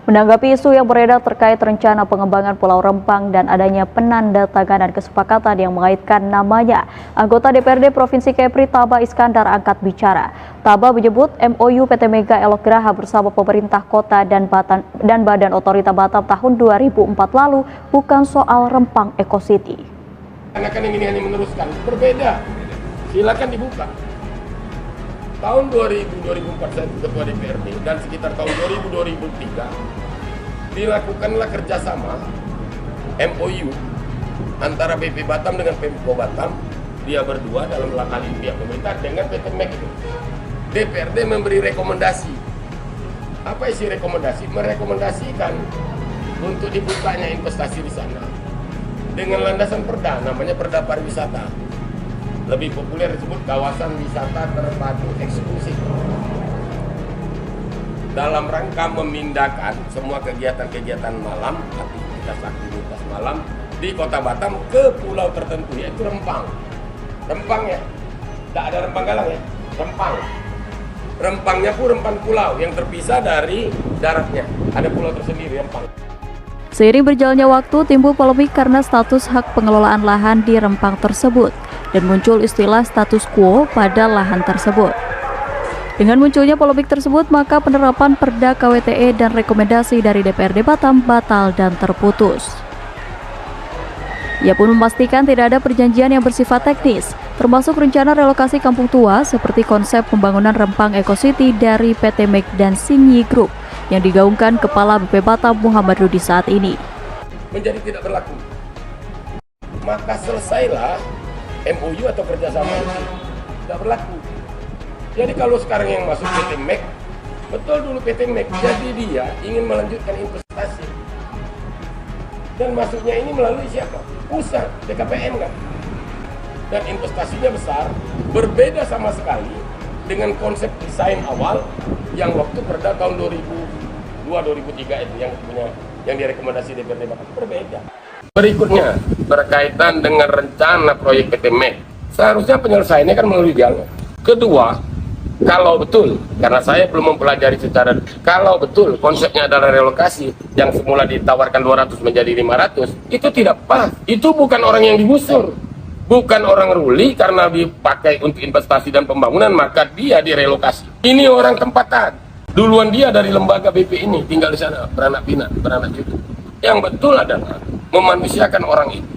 Menanggapi isu yang beredar terkait rencana pengembangan Pulau Rempang dan adanya penandatanganan kesepakatan yang mengaitkan namanya, anggota DPRD Provinsi Kepri Taba Iskandar angkat bicara. Taba menyebut MOU PT Mega Elok Graha bersama pemerintah kota dan Badan Otorita Batam tahun 2004 lalu bukan soal Rempang Eco City. Karena kan ini hanya meneruskan, berbeda. Silakan dibuka. Tahun 2004 saya ketua DPRD dan sekitar tahun 2003 dilakukanlah kerjasama MOU antara BP Batam dengan Pemko Batam, dia berdua dalam hal ini pihak pemerintah dengan PT MEG itu. DPRD memberi rekomendasi. Apa isi rekomendasi? Merekomendasikan untuk dibukanya investasi di sana dengan landasan perda, namanya Perda Pariwisata. Lebih populer disebut kawasan wisata terpadu eksklusif. Dalam rangka memindahkan semua kegiatan-kegiatan malam, aktivitas malam di Kota Batam ke pulau tertentu, yaitu Rempang. Rempang ya, tidak ada Rempang Galang ya, Rempang. Rempangnya pun Rempang pulau yang terpisah dari daratnya. Ada pulau tersendiri, Rempang. Seiring berjalannya waktu, timbul polemik karena status hak pengelolaan lahan di Rempang tersebut dan muncul istilah status quo pada lahan tersebut. Dengan munculnya polemik tersebut, maka penerapan Perda KWTE dan rekomendasi dari DPRD Batam batal dan terputus. Ia pun memastikan tidak ada perjanjian yang bersifat teknis, termasuk rencana relokasi kampung tua seperti konsep pembangunan Rempang Eco City dari PT MEG dan Sinyi Group yang digaungkan Kepala BP Batam Muhammad Rudi saat ini. Menjadi tidak berlaku. Maka selesailah MOU atau kerjasama itu tidak berlaku. Jadi kalau sekarang yang masuk PT MEG, betul dulu PT MEG, jadi dia ingin melanjutkan investasi. Dan masuknya ini melalui siapa? Pusat, BKPM kan? Dan investasinya besar, berbeda sama sekali dengan konsep desain awal yang waktu Perda tahun 2002-2003 itu yang direkomendasi DPRD Batam berbeda. Berikutnya, berkaitan dengan rencana proyek PT MEG, seharusnya penyelesaiannya kan melalui jalan. Kedua, kalau betul, karena saya belum mempelajari secara, kalau betul konsepnya adalah relokasi yang semula ditawarkan 200 menjadi 500, itu tidak pas. Itu bukan orang yang digusur, bukan orang ruli karena dipakai untuk investasi dan pembangunan, maka dia direlokasi. Ini orang tempatan. Duluan dia dari lembaga BP ini tinggal di sana, beranak pinak, beranak cucu. Yang betul adalah memanusiakan orang itu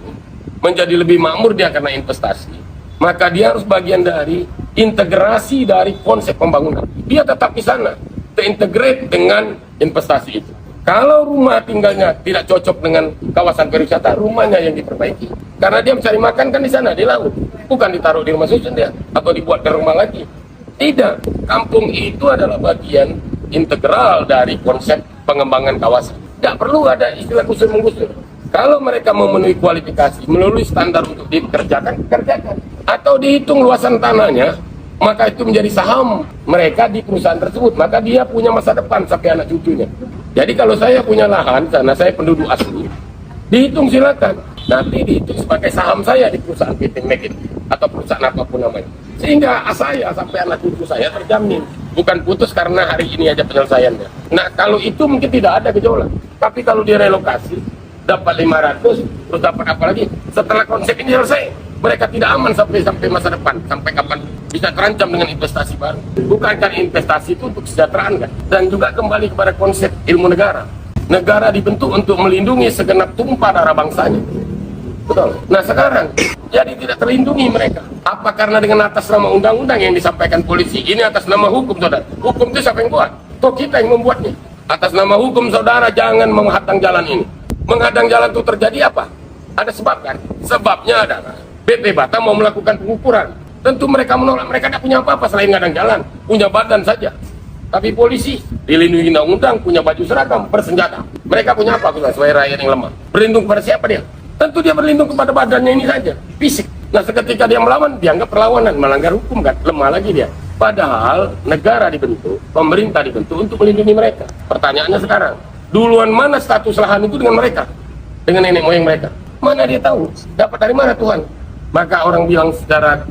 menjadi lebih makmur dia karena investasi. Maka dia harus bagian dari integrasi dari konsep pembangunan. Dia tetap di sana, terintegrate dengan investasi itu. Kalau rumah tinggalnya tidak cocok dengan kawasan pariwisata, rumahnya yang diperbaiki. Karena dia mencari makan kan di sana, di laut. Bukan ditaruh di rumah susun dia, atau dibuatkan rumah lagi. Tidak, kampung itu adalah bagian integral dari konsep pengembangan kawasan. Tidak perlu ada istilah gusur-menggusur. Kalau mereka memenuhi kualifikasi, melalui standar untuk dikerjakan, kerjakan. Atau dihitung luasan tanahnya, maka itu menjadi saham mereka di perusahaan tersebut. Maka dia punya masa depan sampai anak cucunya. Jadi kalau saya punya lahan sana, saya penduduk asli, dihitung silakan. Nanti dihitung sebagai saham saya di perusahaan PT MEG itu, atau perusahaan apapun namanya. Sehingga saya sampai anak cucu saya terjamin. Bukan putus karena hari ini aja penyelesaiannya. Nah kalau itu mungkin tidak ada gejolak. Tapi kalau direlokasi, dapat 500, terus dapat apa lagi? Setelah konsep ini selesai, mereka tidak aman sampai masa depan. Sampai kapan bisa terancam dengan investasi baru. Bukankah investasi itu untuk kesejahteraan kan? Dan juga kembali kepada konsep ilmu negara. Negara dibentuk untuk melindungi segenap tumpah darah bangsanya. Betul. Nah sekarang jadi tidak terlindungi mereka. Apa karena dengan atas nama undang-undang yang disampaikan polisi ini atas nama hukum, saudara? Hukum itu siapa yang buat? Toh kita yang membuatnya. Atas nama hukum, saudara jangan menghadang jalan ini. Menghadang jalan itu terjadi apa? Ada sebab kan? Sebabnya adalah BP Batam mau melakukan pengukuran. Tentu mereka menolak. Mereka tidak punya apa-apa selain ngadang jalan, punya badan saja. Tapi polisi dilindungi undang-undang, punya baju seragam, bersenjata. Mereka punya apa? Sesuai rakyat yang lemah. Berlindung kepada siapa dia? Tentu dia berlindung kepada badannya ini saja, fisik. Nah seketika dia melawan, dianggap perlawanan, melanggar hukum kan, lemah lagi dia. Padahal negara dibentuk, pemerintah dibentuk untuk melindungi mereka. Pertanyaannya sekarang, duluan mana status lahan itu dengan mereka? Dengan nenek moyang mereka? Mana dia tahu? Dapat dari mana Tuhan? Maka orang bilang secara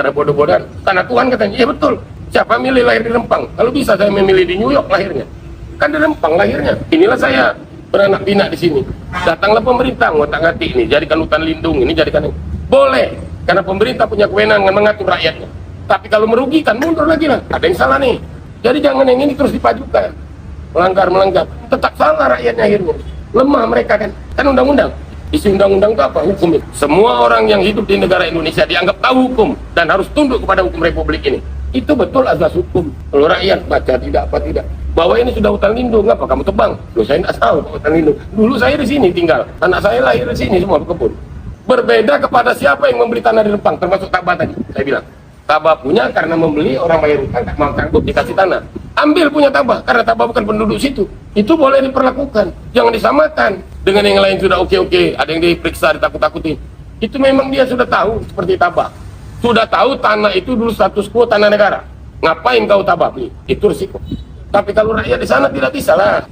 bodoh-bodohan, tanah Tuhan katanya. Iya betul. Siapa milih lahir di Rempang? Kalau bisa saya memilih di New York lahirnya. Kan di Rempang lahirnya. Inilah saya beranak pinak di sini. Datanglah pemerintah ngotak-ngatik ini, jadikan hutan lindung ini, jadikan ini. Boleh, karena pemerintah punya kewenangan mengatur rakyatnya. Tapi kalau merugikan, mundur lagi lah. Ada yang salah nih. Jadi jangan yang ini terus dipajukan. Melanggar. Tetap salah rakyatnya akhirnya. Lemah mereka kan. Kan undang-undang. Isi undang-undang itu apa? Hukum itu. Semua orang yang hidup di negara Indonesia dianggap tahu hukum dan harus tunduk kepada hukum Republik ini. Itu betul azas hukum. Kalau rakyat baca tidak apa tidak. Bahwa ini sudah hutan lindung, apa kamu tebang? Loh, saya tidak tahu hutan lindung. Dulu saya di sini tinggal, anak saya lahir di sini semua berkebun. Berbeda kepada siapa yang membeli tanah di Rempang, termasuk Tabah tadi. Saya bilang, Tabah punya karena membeli, orang bayar hutang, tak mau tanggup dikasih tanah. Ambil punya Tabah karena Tabah bukan penduduk situ. Itu boleh diperlakukan, jangan disamakan dengan yang lain sudah oke. Ada yang diperiksa, ditakut-takuti. Itu memang dia sudah tahu seperti Tabah. Sudah tahu tanah itu dulu status quo tanah negara. Ngapain kau Tabah beli? Itu risiko. Tapi kalau rakyat di sana tidak bisa lah.